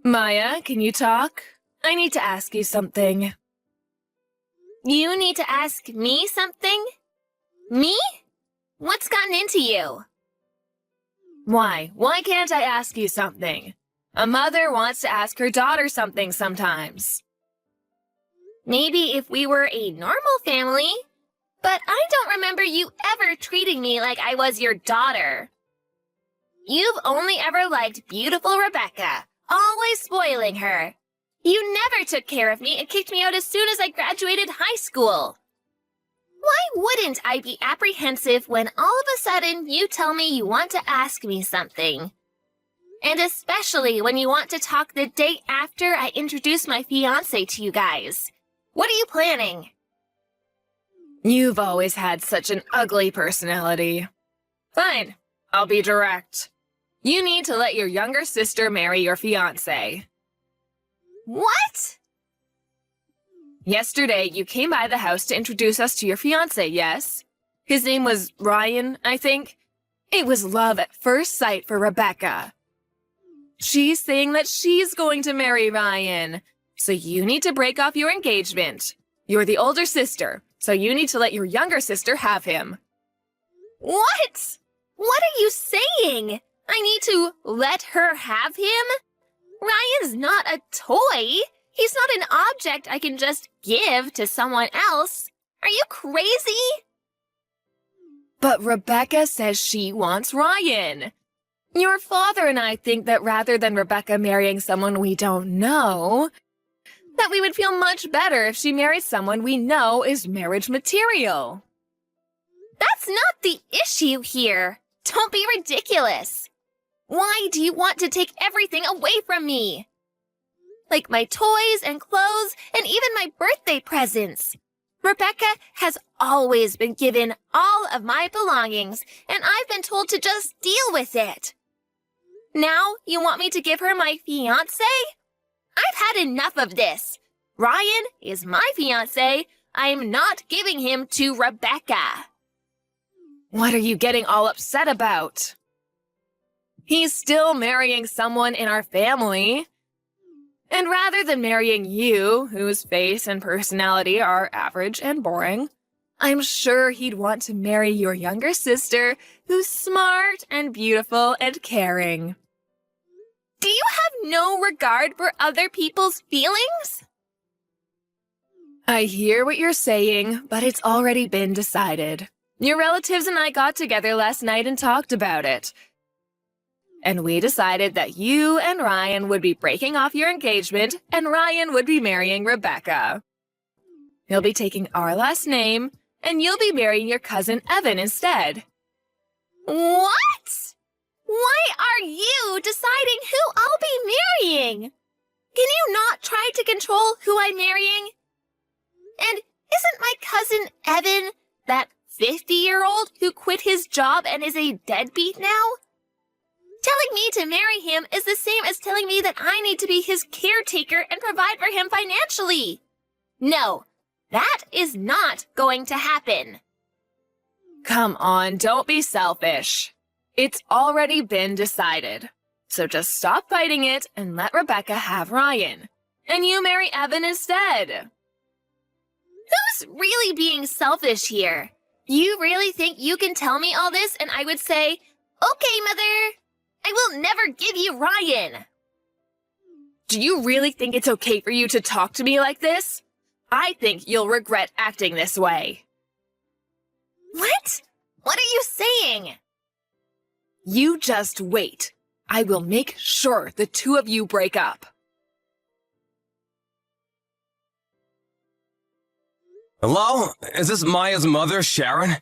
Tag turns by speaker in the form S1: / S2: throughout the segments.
S1: Maya, can you talk? I need to ask you something.
S2: You need to ask me something? Me? What's gotten into you?
S1: Why? Why can't I ask you something? A mother wants to ask her daughter something sometimes.
S2: Maybe if we were a normal family, but I don't remember you ever treating me like I was your daughter. You've only ever liked beautiful Rebecca, always spoiling her. You never took care of me and kicked me out as soon as I graduated high school. Why wouldn't I be apprehensive when all of a sudden you tell me you want to ask me something? And especially when you want to talk the day after I introduce my fiancé to you guys. What are you planning?
S1: You've always had such an ugly personality. Fine, I'll be direct. You need to let your younger sister marry your fiancé.
S2: What?
S1: Yesterday, you came by the house to introduce us to your fiancé, yes? His name was Ryan, I think. It was love at first sight for Rebecca. She's saying that she's going to marry Ryan, so you need to break off your engagement. You're the older sister, so you need to let your younger sister have him.
S2: What? What are you saying? I need to let her have him? Ryan's not a toy. He's not an object I can just give to someone else. Are you crazy?
S1: But Rebecca says she wants Ryan. Your father and I think that rather than Rebecca marrying someone we don't know, that we would feel much better if she married someone we know is marriage material.
S2: That's not the issue here. Don't be ridiculous. Why do you want to take everything away from me? Like my toys and clothes and even my birthday presents. Rebecca has always been given all of my belongings, and I've been told to just deal with it. Now you want me to give her my fiancé? I've had enough of this. Ryan is my fiancé. I'm not giving him to Rebecca.
S1: What are you getting all upset about? He's still marrying someone in our family. And rather than marrying you, whose face and personality are average and boring, I'm sure he'd want to marry your younger sister, who's smart and beautiful and caring.
S2: Do you have no regard for other people's feelings?
S1: I hear what you're saying, but it's already been decided. Your relatives and I got together last night and talked about it. And we decided that you and Ryan would be breaking off your engagement and Ryan would be marrying Rebecca. He'll be taking our last name and you'll be marrying your cousin Evan instead.
S2: What? Why are you deciding who I'll be marrying? Can you not try to control who I'm marrying? And isn't my cousin Evan that 50-year-old who quit his job and is a deadbeat now? Telling me to marry him is the same as telling me that I need to be his caretaker and provide for him financially. No, that is not going to happen.
S1: Come on, don't be selfish. It's already been decided. So just stop fighting it and let Rebecca have Ryan. And you marry Evan instead.
S2: Who's really being selfish here? You really think you can tell me all this and I would say, okay, Mother, I will never give you Ryan.
S1: Do you really think it's okay for you to talk to me like this? I think you'll regret acting this way.
S2: What? What are you saying?
S1: You just wait. I will make sure the two of you break up.
S3: Hello? Is this Maya's mother, Sharon?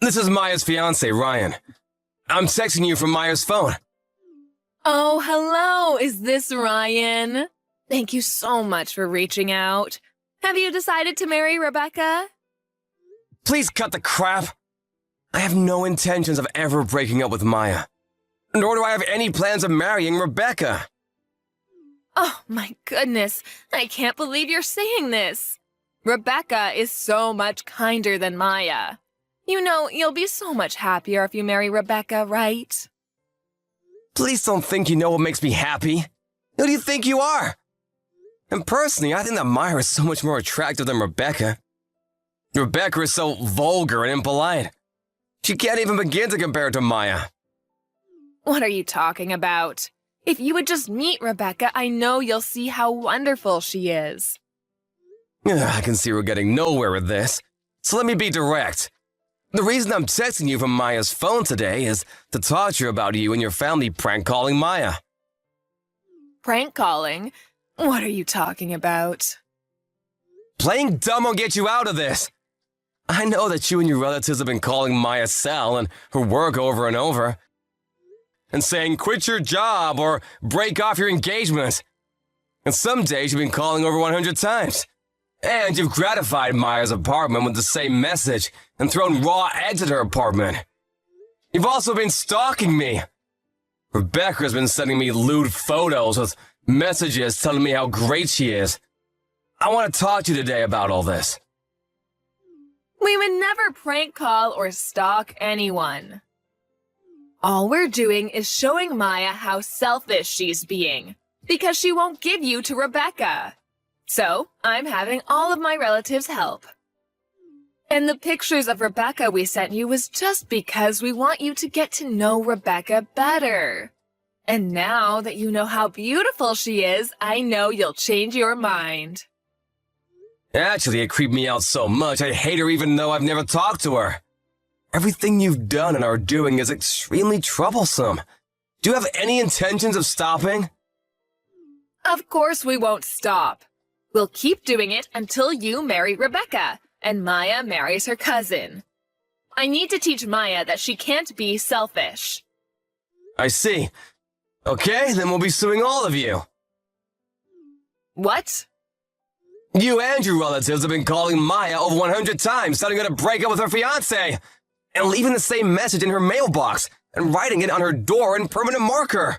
S3: This is Maya's fiancé, Ryan. I'm texting you from Maya's phone.
S1: Oh, hello. Is this Ryan? Thank you so much for reaching out. Have you decided to marry Rebecca?
S3: Please cut the crap. I have no intentions of ever breaking up with Maya. Nor do I have any plans of marrying Rebecca.
S1: Oh, my goodness. I can't believe you're saying this. Rebecca is so much kinder than Maya. You know, you'll be so much happier if you marry Rebecca, right?
S3: Please don't think you know what makes me happy. Who do you think you are? And personally, I think that Maya is so much more attractive than Rebecca. Rebecca is so vulgar and impolite. She can't even begin to compare to Maya.
S1: What are you talking about? If you would just meet Rebecca, I know you'll see how wonderful she is.
S3: I can see we're getting nowhere with this. So let me be direct. The reason I'm texting you from Maya's phone today is to talk to you about you and your family prank calling Maya.
S1: Prank calling? What are you talking about?
S3: Playing dumb won't get you out of this. I know that you and your relatives have been calling Maya Sal and her work over and over, and saying quit your job or break off your engagement. And some days you've been calling over 100 times. And you've gratified Maya's apartment with the same message and thrown raw eggs at her apartment. You've also been stalking me. Rebecca's been sending me lewd photos with messages telling me how great she is. I want to talk to you today about all this.
S1: We would never prank call or stalk anyone. All we're doing is showing Maya how selfish she's being, because she won't give you to Rebecca. So, I'm having all of my relatives help. And the pictures of Rebecca we sent you was just because we want you to get to know Rebecca better. And now that you know how beautiful she is, I know you'll change your mind.
S3: Actually, it creeped me out so much I hate her even though I've never talked to her. Everything you've done and are doing is extremely troublesome. Do you have any intentions of stopping?
S1: Of course we won't stop. We'll keep doing it until you marry Rebecca and Maya marries her cousin. I need to teach Maya that she can't be selfish.
S3: I see. Okay, then we'll be suing all of you.
S1: What?
S3: You and your relatives have been calling Maya over 100 times, telling her to break up with her fiancé, and leaving the same message in her mailbox and writing it on her door in permanent marker.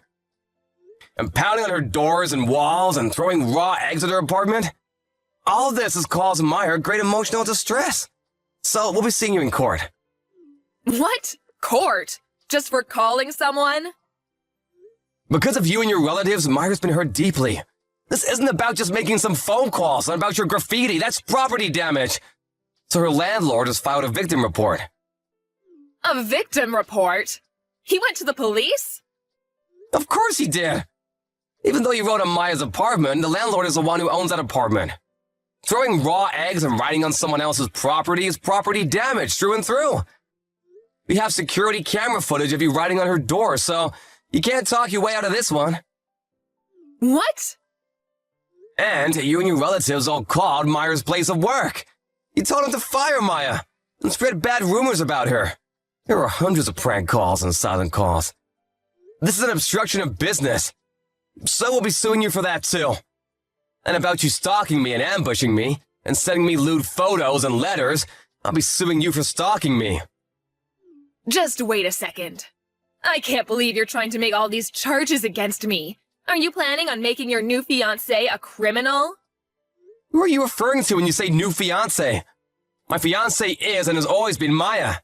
S3: And pounding on her doors and walls and throwing raw eggs at her apartment. All this has caused Maya great emotional distress. So we'll be seeing you in court.
S1: What? Court? Just for calling someone?
S3: Because of you and your relatives, Maya's been hurt deeply. This isn't about just making some phone calls and about your graffiti. That's property damage. So her landlord has filed a victim report.
S1: A victim report? He went to the police?
S3: Of course he did. Even though you wrote on Maya's apartment, the landlord is the one who owns that apartment. Throwing raw eggs and writing on someone else's property is property damage through and through. We have security camera footage of you writing on her door, so you can't talk your way out of this one.
S1: What?
S3: And you and your relatives all called Maya's place of work. You told him to fire Maya and spread bad rumors about her. There were hundreds of prank calls and silent calls. This is an obstruction of business. So we'll be suing you for that too. And about you stalking me and ambushing me and sending me lewd photos and letters, I'll be suing you for stalking me.
S1: Just wait a second. I can't believe you're trying to make all these charges against me. Are you planning on making your new fiancé a criminal?
S3: Who are you referring to when you say new fiancé? My fiancé is and has always been Maya.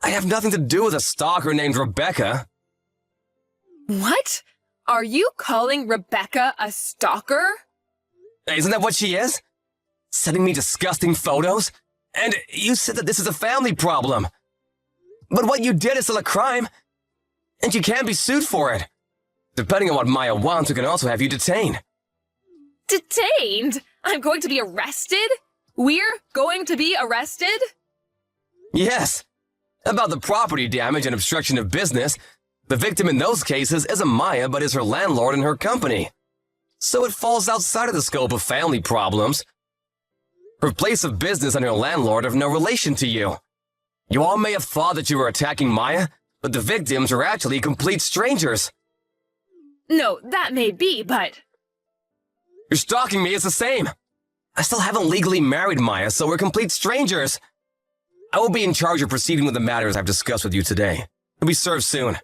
S3: I have nothing to do with a stalker named Rebecca.
S1: What? Are you calling Rebecca a stalker?
S3: Isn't that what she is? Sending me disgusting photos? And you said that this is a family problem. But what you did is still a crime, and you can be sued for it. Depending on what Maya wants, we can also have you detained.
S1: Detained? I'm going to be arrested? We're going to be arrested?
S3: Yes. About the property damage and obstruction of business, the victim in those cases isn't Maya, but is her landlord and her company. So it falls outside of the scope of family problems. Her place of business and her landlord have no relation to you. You all may have thought that you were attacking Maya, but the victims are actually complete strangers.
S1: No, that may be, but...
S3: You're stalking me, it's the same. I still haven't legally married Maya, so we're complete strangers. I will be in charge of proceeding with the matters I've discussed with you today. You'll be served soon.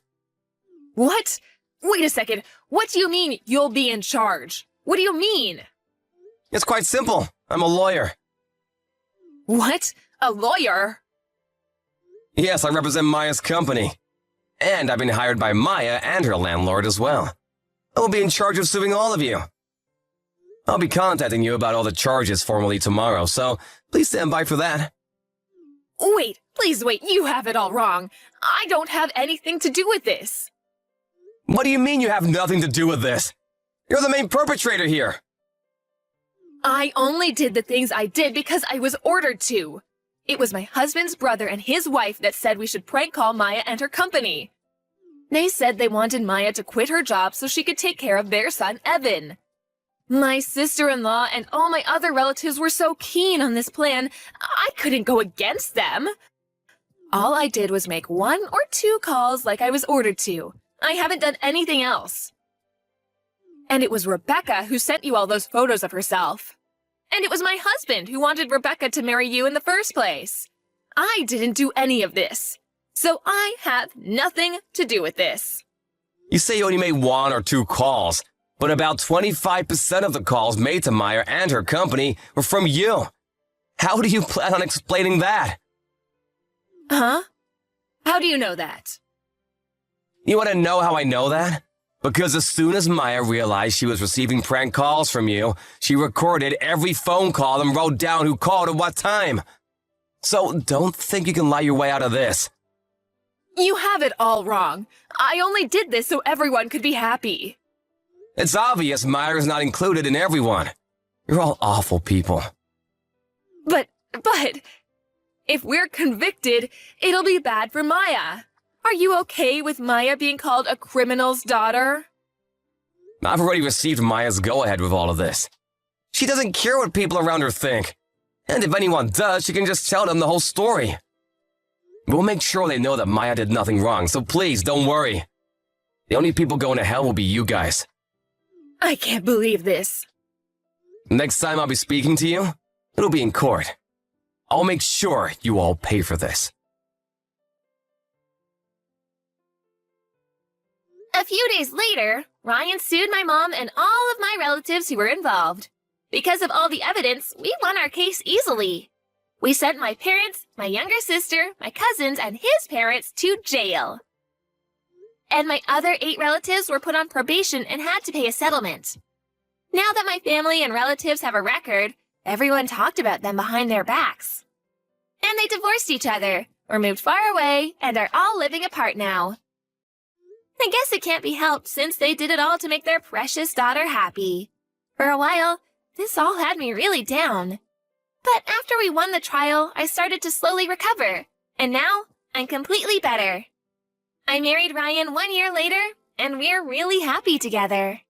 S1: What? Wait a second. What do you mean, you'll be in charge? What do you mean?
S3: It's quite simple. I'm a lawyer.
S1: What? A lawyer?
S3: Yes, I represent Maya's company. And I've been hired by Maya and her landlord as well. I will be in charge of suing all of you. I'll be contacting you about all the charges formally tomorrow, so please stand by for that.
S1: Wait, please wait, you have it all wrong. I don't have anything to do with this.
S3: What do you mean you have nothing to do with this? You're the main perpetrator here.
S1: I only did the things I did because I was ordered to. It was my husband's brother and his wife that said we should prank call Maya and her company. They said they wanted Maya to quit her job so she could take care of their son, Evan. My sister-in-law and all my other relatives were so keen on this plan, I couldn't go against them. All I did was make 1 or 2 calls like I was ordered to. I haven't done anything else. And it was Rebecca who sent you all those photos of herself. And it was my husband who wanted Rebecca to marry you in the first place. I didn't do any of this. So I have nothing to do with this.
S3: You say you only made 1 or 2 calls, but about 25% of the calls made to Maya and her company were from you. How do you plan on explaining that?
S1: Huh? How do you know that?
S3: You want to know how I know that? Because as soon as Maya realized she was receiving prank calls from you, she recorded every phone call and wrote down who called at what time. So don't think you can lie your way out of this.
S1: You have it all wrong. I only did this so everyone could be happy.
S3: It's obvious Maya is not included in everyone. You're all awful people.
S1: But, if we're convicted, it'll be bad for Maya. Are you okay with Maya being called a criminal's daughter?
S3: I've already received Maya's go-ahead with all of this. She doesn't care what people around her think. And if anyone does, she can just tell them the whole story. We'll make sure they know that Maya did nothing wrong, so please don't worry. The only people going to hell will be you guys.
S1: I can't believe this.
S3: Next time I'll be speaking to you, it'll be in court. I'll make sure you all pay for this.
S2: A few days later, Ryan sued my mom and all of my relatives who were involved. Because of all the evidence, we won our case easily. We sent my parents, my younger sister, my cousins, and his parents to jail. And my other 8 relatives were put on probation and had to pay a settlement. Now that my family and relatives have a record, everyone talked about them behind their backs. And they divorced each other, or moved far away, and are all living apart now. I guess it can't be helped since they did it all to make their precious daughter happy. For a while, this all had me really down. But after we won the trial, I started to slowly recover, and now I'm completely better. I married Ryan 1 year later, and we're really happy together.